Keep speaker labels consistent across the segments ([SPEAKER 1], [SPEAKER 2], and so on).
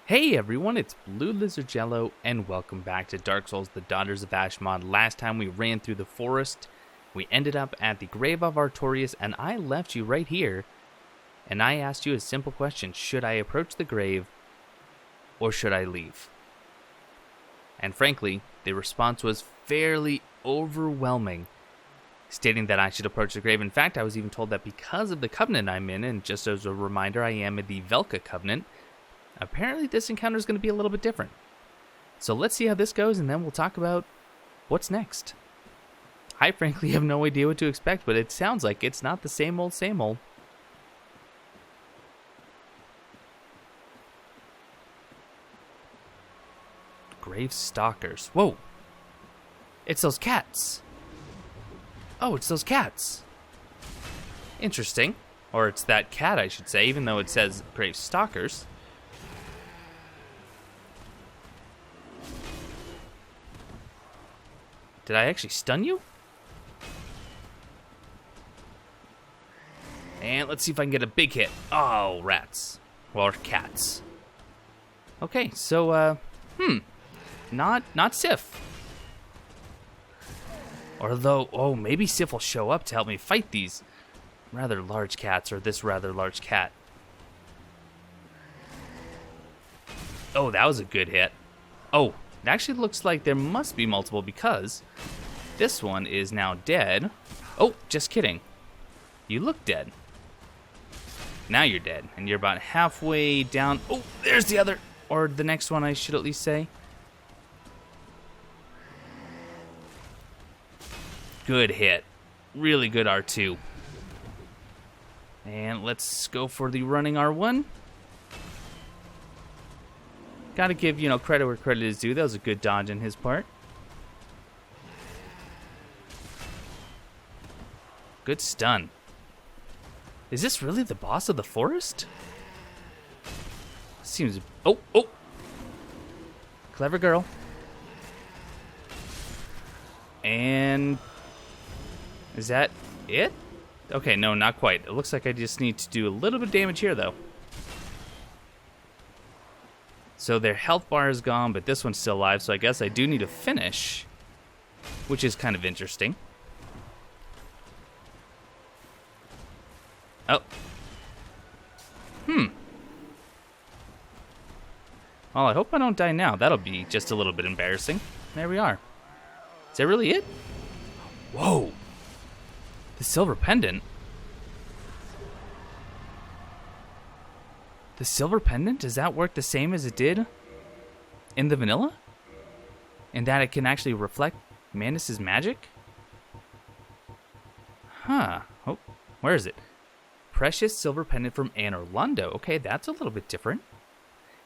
[SPEAKER 1] Hey everyone, it's BlueLizardJello, and welcome back to Dark Souls: The Daughters of Ash mod. Last time we ran through the forest, we ended up at the grave of Artorias, and I left you right here, and I asked you a simple question: should I approach the grave, or should I leave? And frankly, the response was fairly overwhelming, stating that I should approach the grave. In fact, I was even told that because of the covenant I'm in, and just as a reminder, I am in the Velka covenant, apparently this encounter is going to be a little bit different. So let's see how this goes, and then we'll talk about what's next. I frankly have no idea what to expect, but it sounds like it's not the same old, same old. Gravestalkers. Whoa! It's those cats! Oh, it's those cats! Interesting. Or it's that cat, I should say, even though it says Gravestalkers. Did I actually stun you? And let's see if I can get a big hit. Oh, rats. Or cats. Okay, so, Not Sif. Although, oh, maybe Sif will show up to help me fight these rather large cats, or this rather large cat. Oh, that was a good hit. Oh, it actually looks like there must be multiple because this one is now dead. Oh, just kidding. You look dead. Now you're dead, and you're about halfway down. Oh, there's the other, or the next one, I should at least say. Good hit. Really good R2. And let's go for the running R1. Gotta give, credit where credit is due. That was a good dodge on his part. Good stun. Is this really the boss of the forest? Seems... Oh! Clever girl. And... is that it? Okay, no, not quite. It looks like I just need to do a little bit of damage here, though. So their health bar is gone, but this one's still alive, so I guess I do need to finish, which is kind of interesting. Oh. Well, I hope I don't die now. That'll be just a little bit embarrassing. There we are. Is that really it? Whoa. The silver pendant? The silver pendant, does that work the same as it did in the vanilla? In that it can actually reflect Manus' magic? Huh. Oh, where is it? Precious silver pendant from Anor Londo. Okay, that's a little bit different.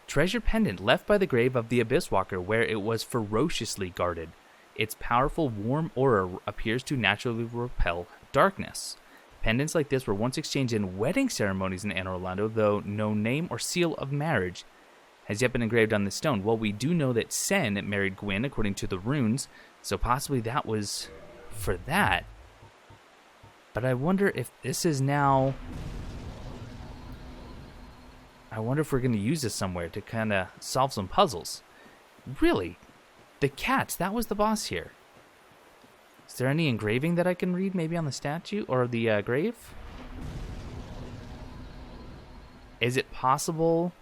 [SPEAKER 1] Treasure pendant left by the grave of the Abyss Walker, where it was ferociously guarded. Its powerful, warm aura appears to naturally repel darkness. Pendants like this were once exchanged in wedding ceremonies in Anor Londo, though no name or seal of marriage has yet been engraved on the stone. Well, we do know that Sen married Gwyn according to the runes, so possibly that was for that. But I wonder if this is now... I wonder if we're going to use this somewhere to kind of solve some puzzles. Really? The cats, that was the boss here. Is there any engraving that I can read, maybe on the statue or the grave? Is it possible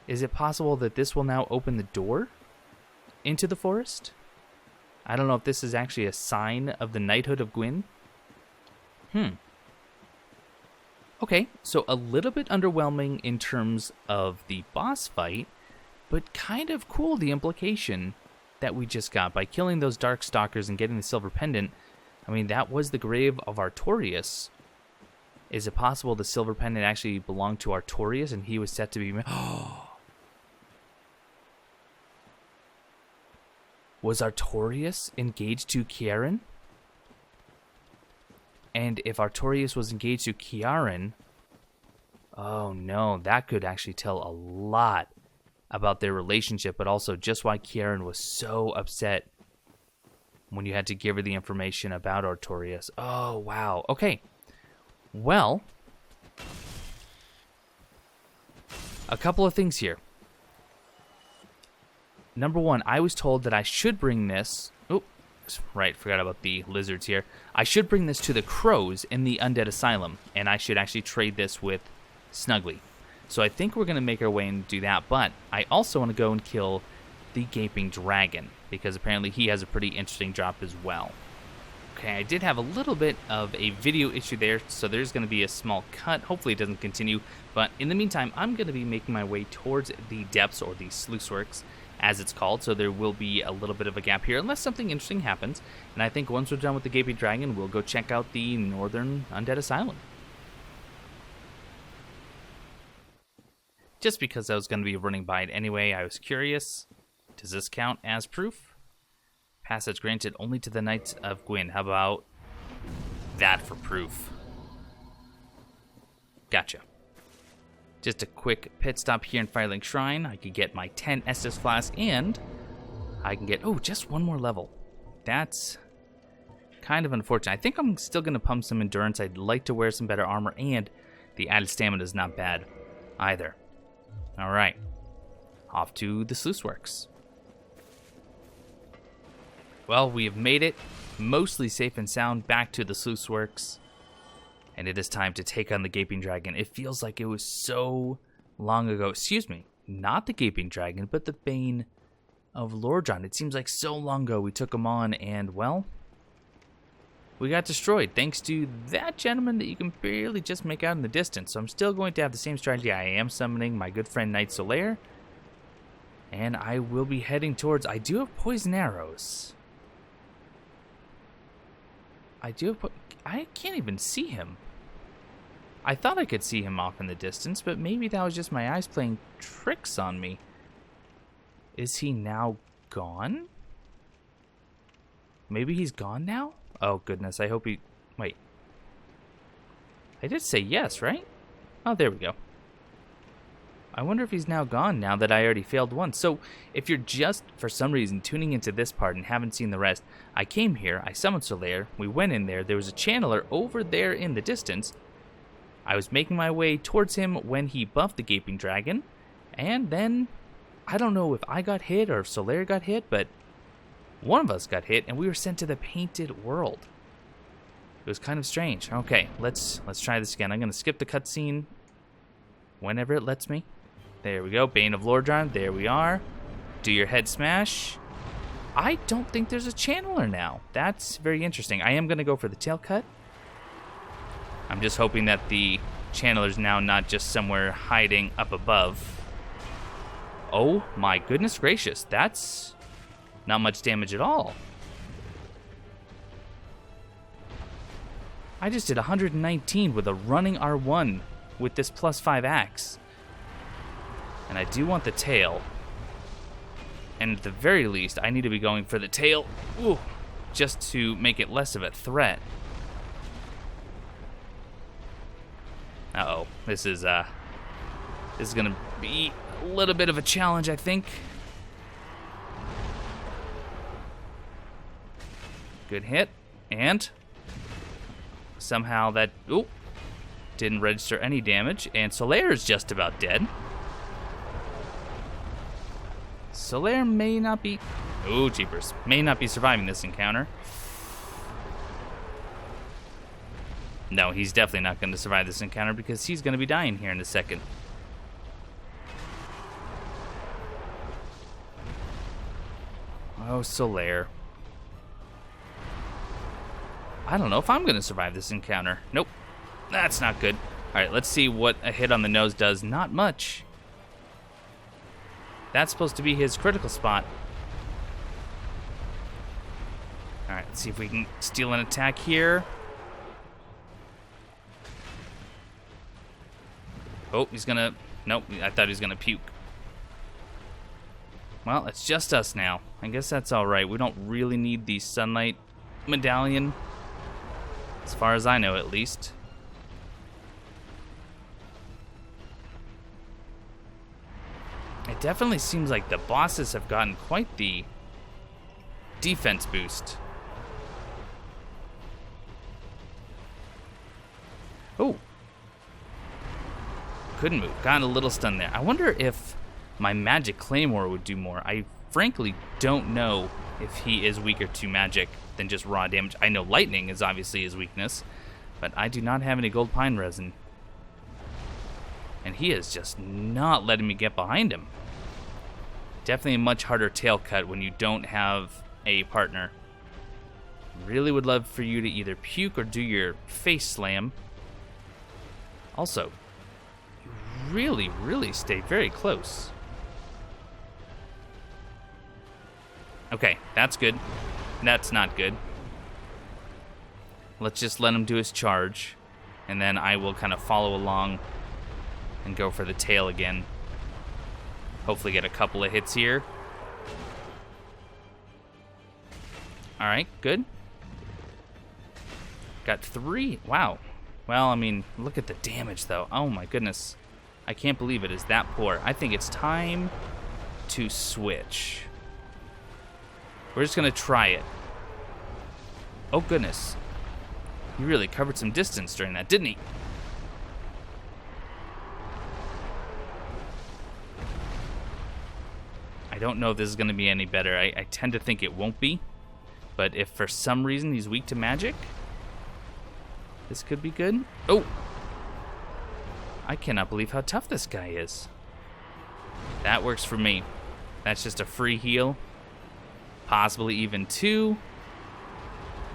[SPEAKER 1] that this will now open the door into the forest? I don't know if this is actually a sign of the knighthood of Gwyn. Okay, so a little bit underwhelming in terms of the boss fight, but kind of cool the implication that we just got by killing those dark stalkers and getting the silver pendant. I mean, that was the grave of Artorias. Is it possible the silver pendant actually belonged to Artorias and he was set to be... Was Artorias engaged to Kiaran? And if Artorias was engaged to Kiaran... oh no, that could actually tell a lot about their relationship, but also just why Kiaran was so upset when you had to give her the information about Artorias. Oh, wow. Okay. Well, A couple of things here. Number one, I was told that I should bring this... Oh, right, forgot about the lizards here. I should bring this to the crows in the Undead Asylum, and I should actually trade this with Snuggly. So I think we're going to make our way and do that, but I also want to go and kill the Gaping Dragon, because apparently he has a pretty interesting drop as well. Okay, I did have a little bit of a video issue there, so there's going to be a small cut. Hopefully it doesn't continue, but in the meantime, I'm going to be making my way towards the depths, or the sluice works, as it's called, so there will be a little bit of a gap here, unless something interesting happens. And I think once we're done with the Gaping Dragon, we'll go check out the Northern Undead Asylum. Just because I was going to be running by it anyway, I was curious. Does this count as proof? Passage granted only to the Knights of Gwyn. How about that for proof? Gotcha. Just a quick pit stop here in Firelink Shrine. I could get my 10 Estus Flask, and I can get, oh, just one more level. That's kind of unfortunate. I think I'm still going to pump some endurance. I'd like to wear some better armor, and the added stamina is not bad either. All right. Off to the sluice works. Well, we have made it, mostly safe and sound, back to the sluice works. And it is time to take on the Gaping Dragon. It feels like it was so long ago. Excuse me, not the Gaping Dragon, but the Bane of Lordran. It seems like so long ago we took him on, and, well, we got destroyed thanks to that gentleman that you can barely just make out in the distance. So I'm still going to have the same strategy. I am summoning my good friend Knight Solaire, and I will be heading towards... I do have poison arrows. I can't even see him. I thought I could see him off in the distance, but maybe that was just my eyes playing tricks on me. Is he now gone? Maybe he's gone now? Oh, goodness, I hope he... Wait. I did say yes, right? Oh, there we go. I wonder if he's now gone now that I already failed once. So, if you're just, for some reason, tuning into this part and haven't seen the rest, I came here, I summoned Solaire, we went in there was a channeler over there in the distance. I was making my way towards him when he buffed the Gaping Dragon, and then, I don't know if I got hit or if Solaire got hit, but one of us got hit, and we were sent to the Painted World. It was kind of strange. Okay, let's try this again. I'm going to skip the cutscene whenever it lets me. There we go, Bane of Lordran, there we are. Do your head smash. I don't think there's a channeler now. That's very interesting. I am going to go for the tail cut. I'm just hoping that the channeler's now not just somewhere hiding up above. Oh my goodness gracious, that's not much damage at all. I just did 119 with a running R1 with this +5 axe. And I do want the tail. And at the very least, I need to be going for the tail. Ooh, just to make it less of a threat. Uh-oh. This is going to be a little bit of a challenge, I think. Good hit. And somehow that... Ooh. Didn't register any damage. And Solaire is just about dead. Solaire may not be... Ooh, jeepers. May not be surviving this encounter. No, he's definitely not going to survive this encounter because he's going to be dying here in a second. Oh, Solaire. I don't know if I'm going to survive this encounter. Nope. That's not good. Alright, let's see what a hit on the nose does. Not much. That's supposed to be his critical spot. Alright, let's see if we can steal an attack here. Oh, he's gonna... Nope, I thought he was gonna puke. Well, it's just us now. I guess that's alright. We don't really need the sunlight medallion. As far as I know, at least. It definitely seems like the bosses have gotten quite the defense boost. Oh. couldn't move. Got a little stunned there. I wonder if my magic claymore would do more. I frankly don't know if he is weaker to magic than just raw damage. I know lightning is obviously his weakness, but I do not have any gold pine resin. And he is just not letting me get behind him. Definitely a much harder tail cut when you don't have a partner. Really would love for you to either puke or do your face slam. Also, you really stayed very close. Okay, that's good. That's not good. Let's just let him do his charge, and then I will kind of follow along and go for the tail again. Hopefully get a couple of hits here. All right, good. Got 3. Wow. Well, I mean, look at the damage, though. Oh, my goodness. I can't believe it is that poor. I think it's time to switch. We're just going to try it. Oh, goodness. He really covered some distance during that, didn't he? I don't know if this is going to be any better. I tend to think it won't be. But if for some reason he's weak to magic, this could be good. Oh! I cannot believe how tough this guy is. That works for me. That's just a free heal. Possibly even 2.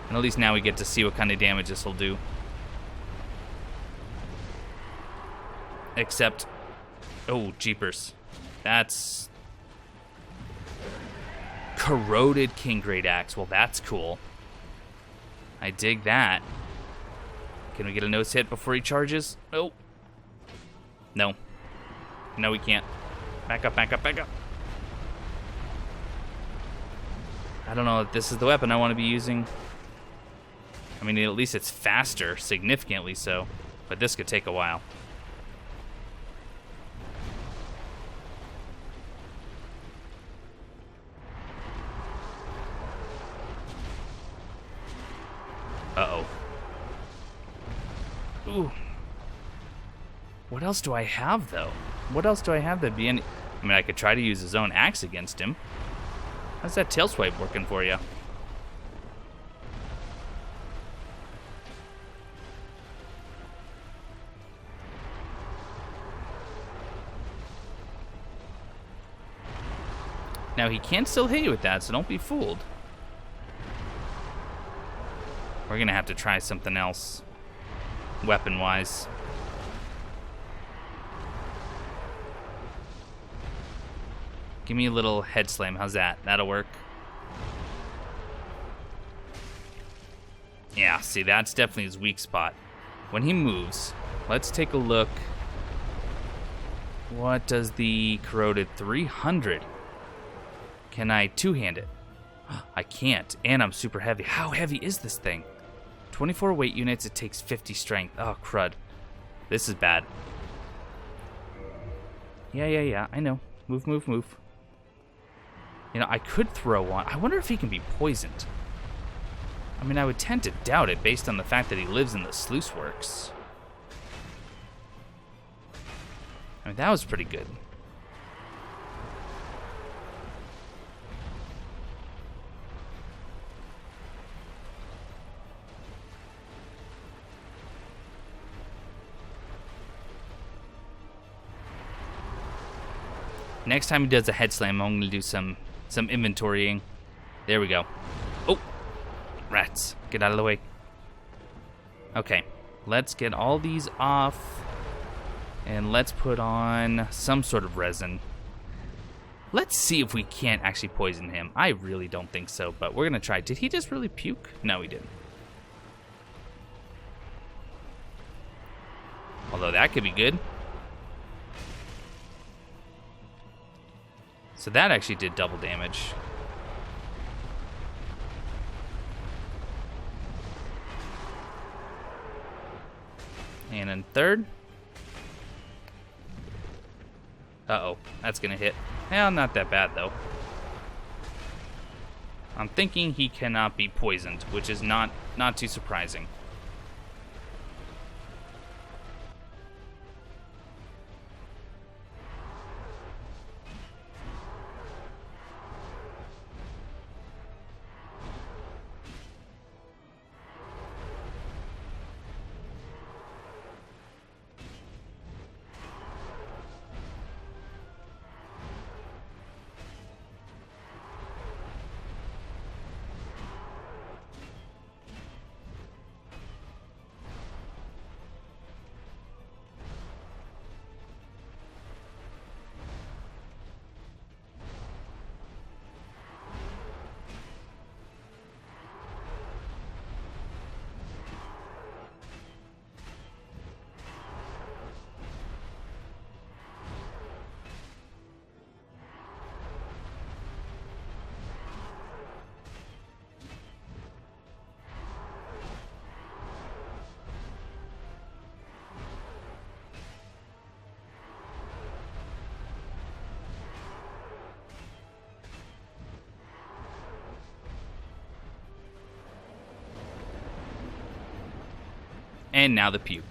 [SPEAKER 1] And at least now we get to see what kind of damage this will do. Except, oh, jeepers. That's corroded King Great Axe. Well, that's cool. I dig that. Can we get a nose hit before he charges? Oh. No. No, we can't. Back up, back up, back up. I don't know if this is the weapon I want to be using. I mean, at least it's faster, significantly so. But this could take a while. Uh-oh. Ooh. What else do I have, though? What else do I have that'd be any... I mean, I could try to use his own axe against him. How's that tail swipe working for you? Now, he can still hit you with that, so don't be fooled. We're gonna have to try something else, weapon-wise. Give me a little head slam. How's that? That'll work. Yeah, see, that's definitely his weak spot. When he moves, let's take a look. What does the corroded 300? Can I two-hand it? I can't, and I'm super heavy. How heavy is this thing? 24 weight units, it takes 50 strength. Oh, crud. This is bad. Yeah, I know. Move, move, move. You know, I could throw one. I wonder if he can be poisoned. I mean, I would tend to doubt it based on the fact that he lives in the sluice works. I mean, that was pretty good. Next time he does a head slam, I'm going to do some inventorying. There we go. Oh, rats. Get out of the way. Okay, let's get all these off. And let's put on some sort of resin. Let's see if we can't actually poison him. I really don't think so, but we're going to try. Did he just really puke? No, he didn't. Although that could be good. So that actually did double damage. And in third. Uh-oh, that's gonna hit. Well, not that bad though. I'm thinking he cannot be poisoned, which is not too surprising. And now the puke.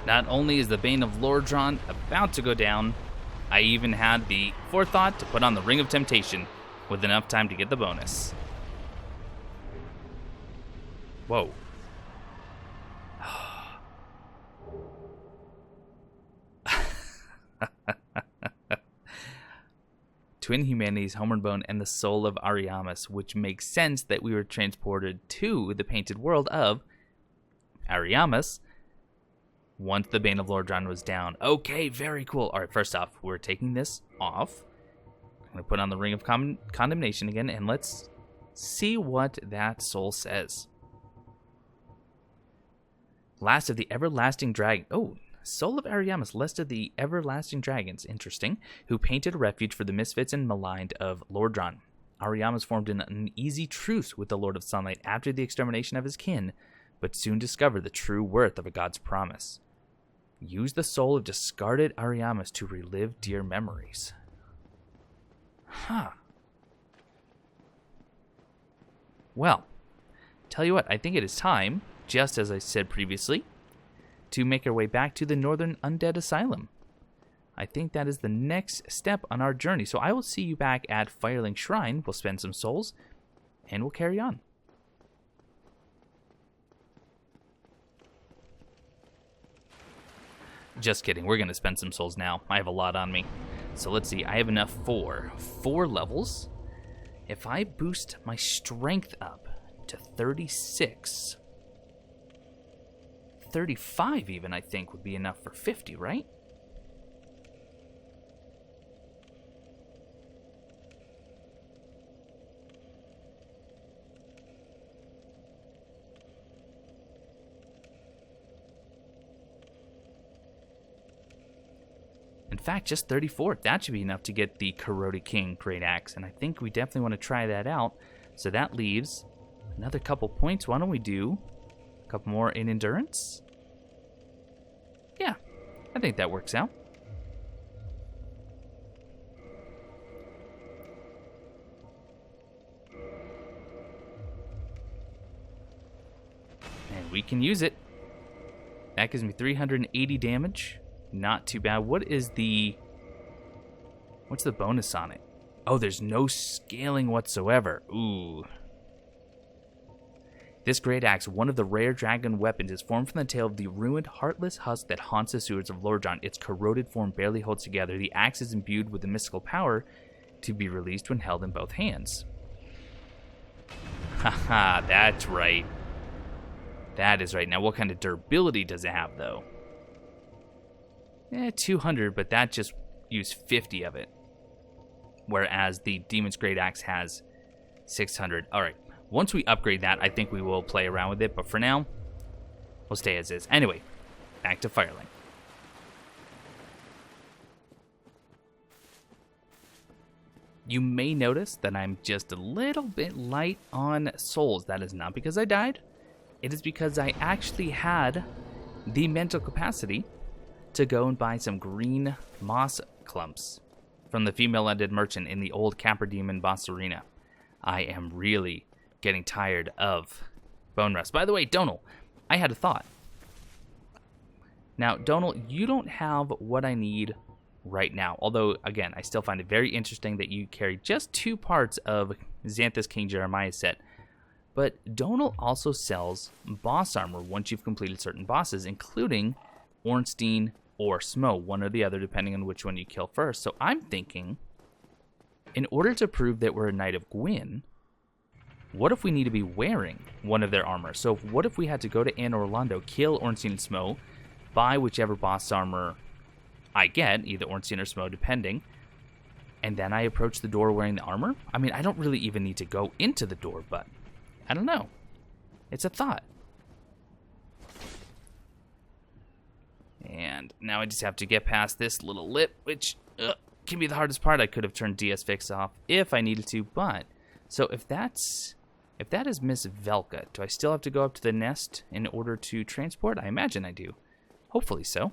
[SPEAKER 1] Not only is the Bane of Lordran about to go down, I even had the forethought to put on the Ring of Temptation with enough time to get the bonus. Whoa. Twin humanities, Homeward Bone, and the soul of Ariamis, which makes sense that we were transported to the painted world of Ariamis once the Bane of Lordran was down. Okay, very cool. All right, first off, we're taking this off. I'm going to put on the Ring of Condemnation again, and let's see what that soul says. Last of the Everlasting Dragon. Oh, Soul of Ariamis, last of the Everlasting Dragons. Interesting. Who painted a refuge for the misfits and maligned of Lordran. Ariamis formed an uneasy truce with the Lord of Sunlight after the extermination of his kin, but soon discovered the true worth of a god's promise. Use the soul of discarded Ariamis to relive dear memories. Huh. Well, tell you what, I think it is time, just as I said previously, to make our way back to the Northern Undead Asylum. I think that is the next step on our journey, so I will see you back at Firelink Shrine. We'll spend some souls, and we'll carry on. Just kidding, we're going to spend some souls now. I have a lot on me. So let's see, I have enough for 4 levels. If I boost my strength up to 36, 35 even, I think, would be enough for 50, right? In fact, just 34. That should be enough to get the Corroded King Great Axe, and I think we definitely want to try that out. So that leaves another couple points. Why don't we do a couple more in Endurance? Yeah, I think that works out. And we can use it. That gives me 380 damage. Not too bad. What's the bonus on it? Oh, there's no scaling whatsoever. Ooh. This great axe, one of the rare dragon weapons, is formed from the tail of the ruined, heartless husk that haunts the sewers of Lordran. Its corroded form barely holds together. The axe is imbued with the mystical power to be released when held in both hands. Haha, that's right. That is right. Now, what kind of durability does it have, though? 200, but that just used 50 of it. Whereas the Demon's Great Axe has 600. All right. Once we upgrade that, I think we will play around with it. But for now, we'll stay as is. Anyway, back to Firelink. You may notice that I'm just a little bit light on souls. That is not because I died. It is because I actually had the mental capacity to go and buy some green moss clumps from the female undead merchant in the old Capra Demon boss arena. I am really getting tired of bone rust. By the way, Donal, I had a thought. Now, Donal, you don't have what I need right now. Although, again, I still find it very interesting that you carry just 2 parts of Xanthus King Jeremiah's set. But Donal also sells boss armor once you've completed certain bosses, including Ornstein or Smo, one or the other, depending on which one you kill first. So I'm thinking, in order to prove that we're a Knight of Gwyn, what if we need to be wearing one of their armor? So what if we had to go to Anne Orlando, kill Ornstein and Smo, buy whichever boss armor I get, either Ornstein or Smo, depending, and then I approach the door wearing the armor? I mean, I don't really even need to go into the door, but I don't know. It's a thought. And now I just have to get past this little lip, which can be the hardest part. I could have turned DS Fix off if I needed to, but... So if that is Miss Velka, do I still have to go up to the nest in order to transport? I imagine I do. Hopefully so.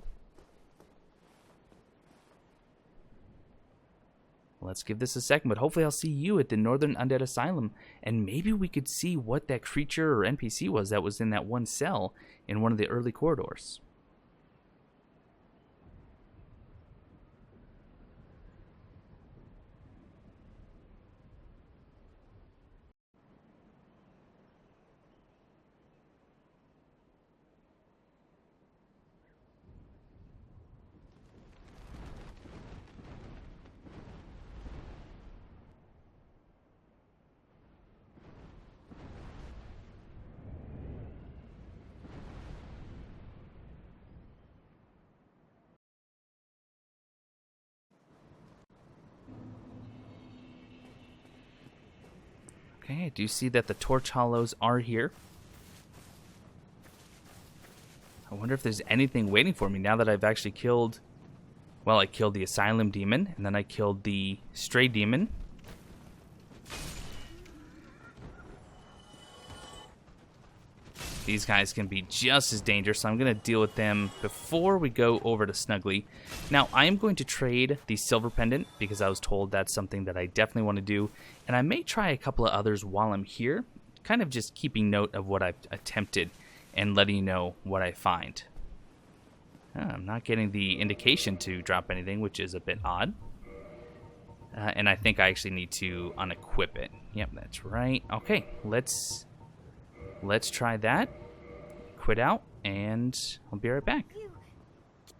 [SPEAKER 1] Let's give this a second, but hopefully I'll see you at the Northern Undead Asylum, and maybe we could see what that creature or NPC was that was in that one cell in one of the early corridors. Okay, I do see that the Torch Hollows are here. I wonder if there's anything waiting for me now that I've actually killed... Well, I killed the Asylum Demon, and then I killed the Stray Demon. These guys can be just as dangerous, so I'm going to deal with them before we go over to Snuggly. Now, I am going to trade the Silver Pendant, because I was told that's something that I definitely want to do. And I may try a couple of others while I'm here, kind of just keeping note of what I've attempted and letting you know what I find. I'm not getting the indication to drop anything, which is a bit odd. And I think I actually need to unequip it. Yep, that's right. Okay, let's try that. Quit out, and I'll be right back.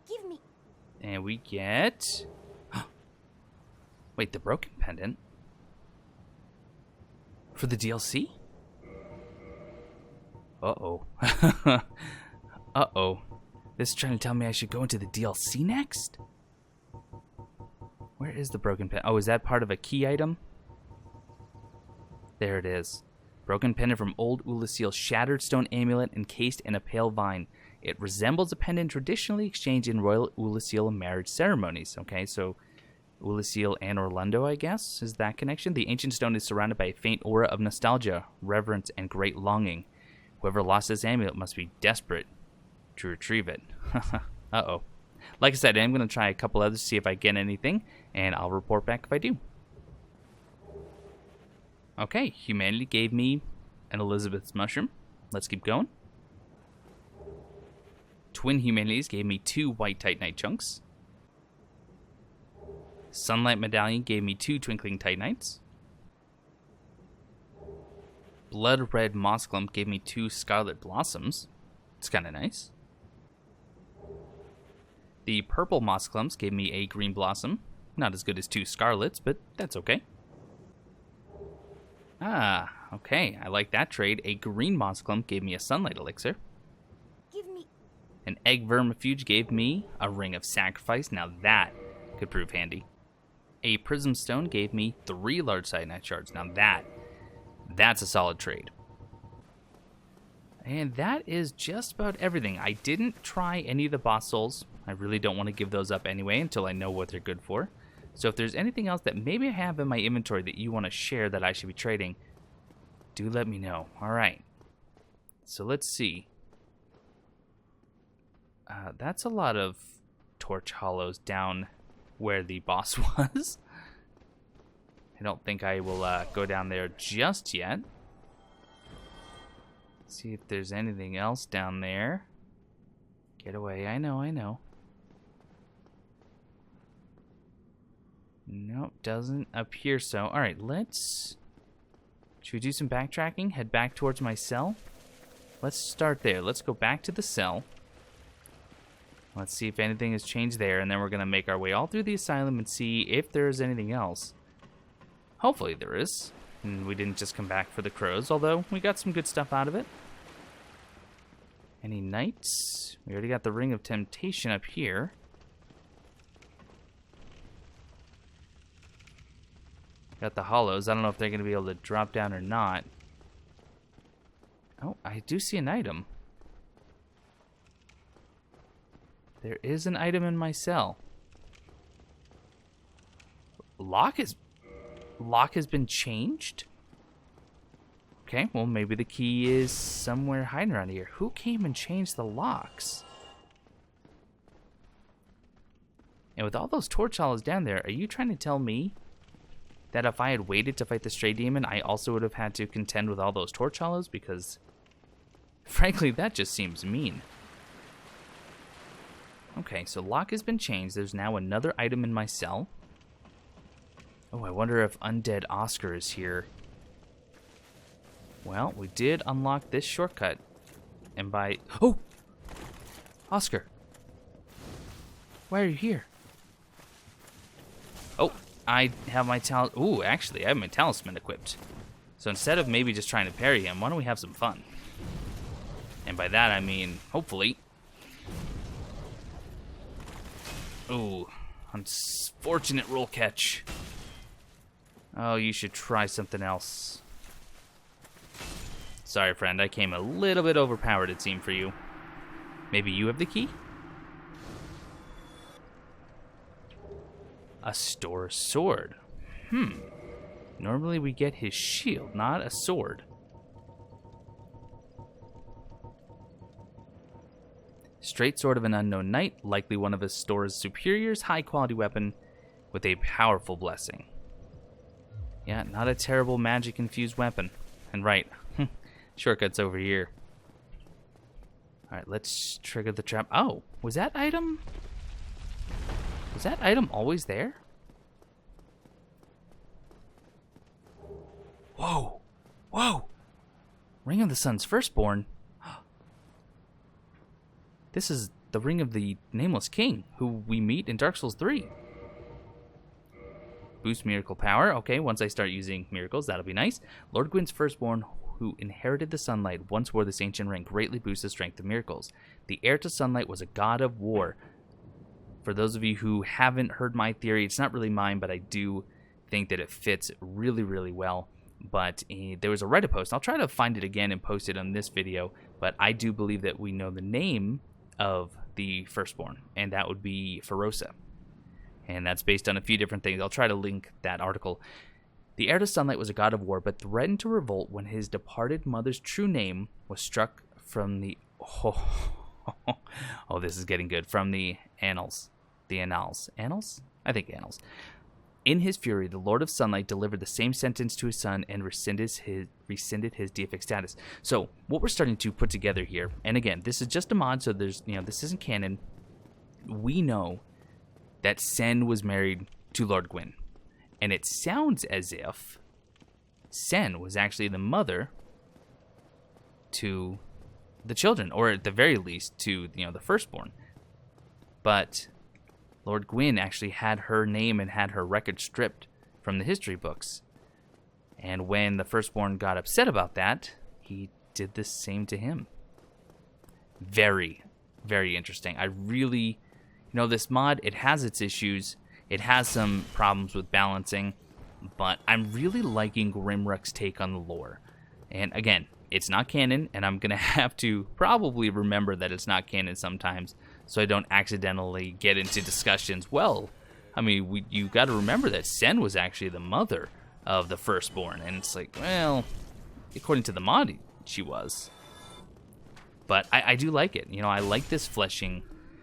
[SPEAKER 2] Give me.
[SPEAKER 1] And we get... Wait, the Broken Pendant? For the DLC? Uh-oh. Uh-oh. This is trying to tell me I should go into the DLC next? Where is the Broken Pendant? Oh, is that part of a key item? There it is. Broken pendant from Old Ulasil, shattered stone amulet encased in a pale vine. It resembles a pendant traditionally exchanged in royal Ulasil marriage ceremonies. Okay, so Ulasil and Orlando, I guess, is that connection? The ancient stone is surrounded by a faint aura of nostalgia, reverence, and great longing. Whoever lost this amulet must be desperate to retrieve it. Uh-oh. Like I said, I'm going to try a couple others to see if I get anything, and I'll report back if I do. Okay, humanity gave me an Elizabeth's mushroom. Let's keep going. Twin humanities gave me 2 white titanite chunks. Sunlight medallion gave me 2 twinkling titanites. Blood red moss clump gave me 2 scarlet blossoms. It's kind of nice. The purple moss clumps gave me a green blossom. Not as good as 2 scarlets, but that's okay. Ah, okay. I like that trade. A green moss clump gave me a sunlight elixir.
[SPEAKER 2] Give me.
[SPEAKER 1] An egg vermifuge gave me a ring of sacrifice. Now that could prove handy. A prism stone gave me 3 large titanite shards. Now that's a solid trade. And that is just about everything. I didn't try any of the boss souls. I really don't want to give those up anyway until I know what they're good for. So if there's anything else that maybe I have in my inventory that you want to share that I should be trading, do let me know. All right. So let's see. That's a lot of torch hollows down where the boss was. I don't think I will go down there just yet. See if there's anything else down there. Get away. I know, I know. Nope, doesn't appear so. Alright, let's... Should we do some backtracking? Head back towards my cell? Let's start there. Let's go back to the cell. Let's see if anything has changed there, and then we're going to make our way all through the asylum and see if there's anything else. Hopefully there is. And we didn't just come back for the crows, although we got some good stuff out of it. Any knights? We already got the Ring of Temptation up here. Got the hollows. I don't know if they're going to be able to drop down or not. Oh, I do see an item. There is an item in my cell. Lock has been changed? Okay, well maybe the key is somewhere hiding around here. Who came and changed the locks? And with all those torch hollows down there, are you trying to tell me that if I had waited to fight the stray demon, I also would have had to contend with all those torch hollows? Because, frankly, that just seems mean. Okay, so lock has been changed. There's now another item in my cell. Oh, I wonder if Undead Oscar is here. Well, we did unlock this shortcut. And by... Oh! Oscar! Why are you here? Oh, I have my Ooh, actually, I have my talisman equipped. So instead of maybe just trying to parry him, why don't we have some fun? And by that, I mean, hopefully... Ooh, unfortunate roll catch. Oh, you should try something else. Sorry, friend, I came a little bit overpowered, it seemed, for you. Maybe you have the key? A store sword. Normally we get his shield, not a sword. Straight sword of an unknown knight, likely one of his store's superiors, high-quality weapon with a powerful blessing. Yeah, not a terrible magic-infused weapon. And right, shortcut's over here. Alright, let's trigger the trap. Oh, was that item always there? Whoa! Whoa! Ring of the Sun's Firstborn? This is the Ring of the Nameless King, who we meet in Dark Souls 3. Boost miracle power. Okay, once I start using miracles, that'll be nice. Lord Gwyn's Firstborn, who inherited the sunlight, once wore this ancient ring, greatly boosts the strength of miracles. The heir to sunlight was a god of war. For those of you who haven't heard my theory, it's not really mine, but I do think that it fits really, really well. But there was a Reddit post. I'll try to find it again and post it on this video. But I do believe that we know the name of the Firstborn, and that would be Ferosa. And that's based on a few different things. I'll try to link that article. The heir to sunlight was a god of war, but threatened to revolt when his departed mother's true name was struck from the... Oh, this is getting good. From the annals. The annals. Annals? I think annals. In his fury, the Lord of Sunlight delivered the same sentence to his son and rescinded his deific status. So, what we're starting to put together here, and again, this is just a mod, so there's, this isn't canon. We know that Sen was married to Lord Gwyn. And it sounds as if Sen was actually the mother to the children, or at the very least to, the firstborn. But Lord Gwyn actually had her name and had her record stripped from the history books. And when the firstborn got upset about that, he did the same to him. Very, very interesting. I really, this mod, it has its issues. It has some problems with balancing, but I'm really liking Grimrukh's take on the lore. And again, it's not canon, and I'm going to have to probably remember that it's not canon sometimes, so I don't accidentally get into discussions. Well, I mean, you got to remember that Sen was actually the mother of the firstborn, and it's like, well, according to the mod, she was. But I do like it. I like this fleshing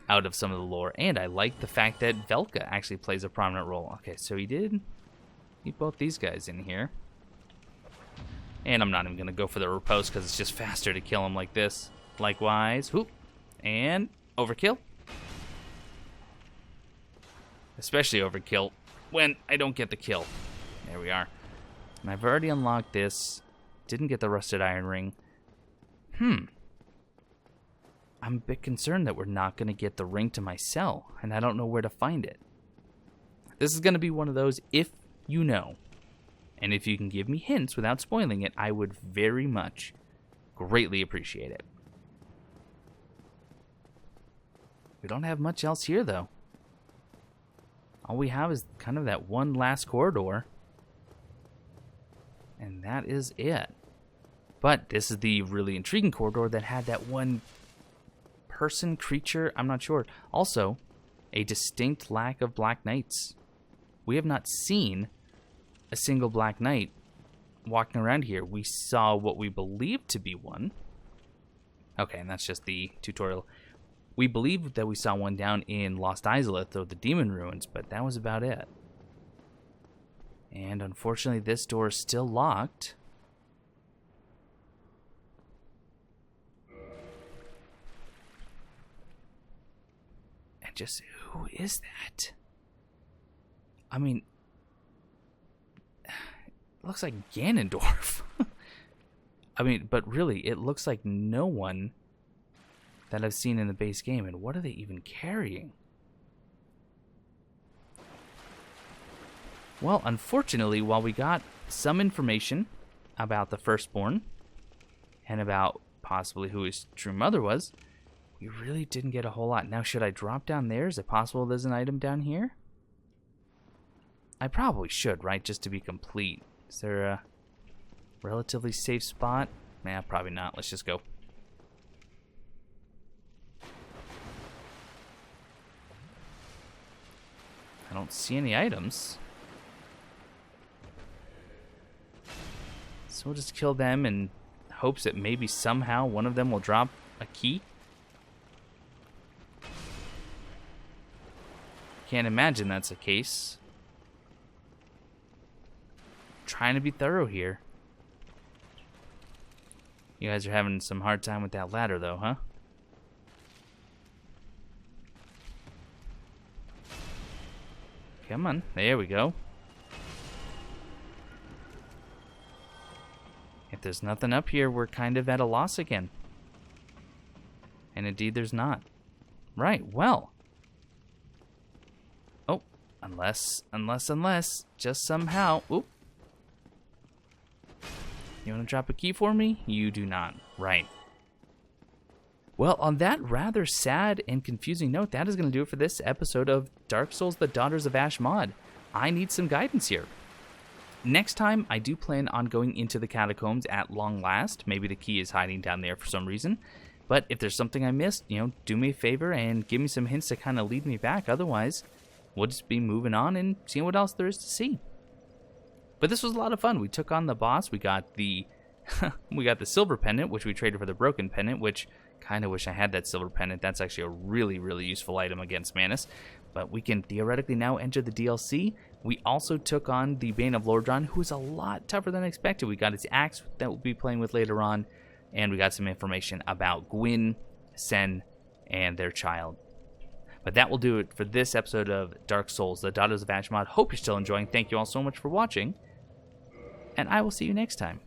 [SPEAKER 1] out of some of the lore, and I like the fact that Velka actually plays a prominent role. Okay, so he did keep both these guys in here. And I'm not even going to go for the riposte because it's just faster to kill him like this. Likewise, whoop, and Overkill? Especially overkill when I don't get the kill. There we are. And I've already unlocked this. Didn't get the rusted iron ring. I'm a bit concerned that we're not going to get the ring to my cell, and I don't know where to find it. This is going to be one of those if you know. And if you can give me hints without spoiling it, I would very much greatly appreciate it. We don't have much else here, though. All we have is kind of that one last corridor. And that is it. But this is the really intriguing corridor that had that one person, creature, I'm not sure. Also, a distinct lack of Black Knights. We have not seen a single Black Knight walking around here. We saw what we believed to be one. Okay, and that's just the tutorial. We believed that we saw one down in Lost Izalith, or the Demon Ruins, but that was about it. And unfortunately, this door is still locked. And just, who is that? I mean, it looks like Ganondorf. I mean, but really, it looks like no one that I've seen in the base game. And what are they even carrying? Well, unfortunately, while we got some information about the Firstborn and about possibly who his true mother was, we really didn't get a whole lot. Now, should I drop down there? Is it possible there's an item down here? I probably should, right? Just to be complete. Is there a relatively safe spot? Nah, probably not. Let's just go. I don't see any items. So we'll just kill them in hopes that maybe somehow one of them will drop a key. Can't imagine that's the case. Trying to be thorough here. You guys are having some hard time with that ladder though, huh? Come on, there we go. If there's nothing up here, we're kind of at a loss again. And indeed there's not. Right, well. Oh, unless, just somehow, oop. You want to drop a key for me? You do not. Right. Well, on that rather sad and confusing note, that is going to do it for this episode of Dark Souls: The Daughters of Ash mod. I need some guidance here. Next time, I do plan on going into the catacombs at long last. Maybe the key is hiding down there for some reason. But if there's something I missed, do me a favor and give me some hints to kind of lead me back. Otherwise, we'll just be moving on and seeing what else there is to see. But this was a lot of fun. We took on the boss. We got the silver pendant, which we traded for the broken pendant, which kind of wish I had that silver pendant. That's actually a really, really useful item against Manus. But we can theoretically now enter the DLC. We also took on the Bane of Lordran, who is a lot tougher than expected. We got his axe that we'll be playing with later on. And we got some information about Gwyn, Sen, and their child. But that will do it for this episode of Dark Souls: The Daughters of Ash mod. Hope you're still enjoying. Thank you all so much for watching. And I will see you next time.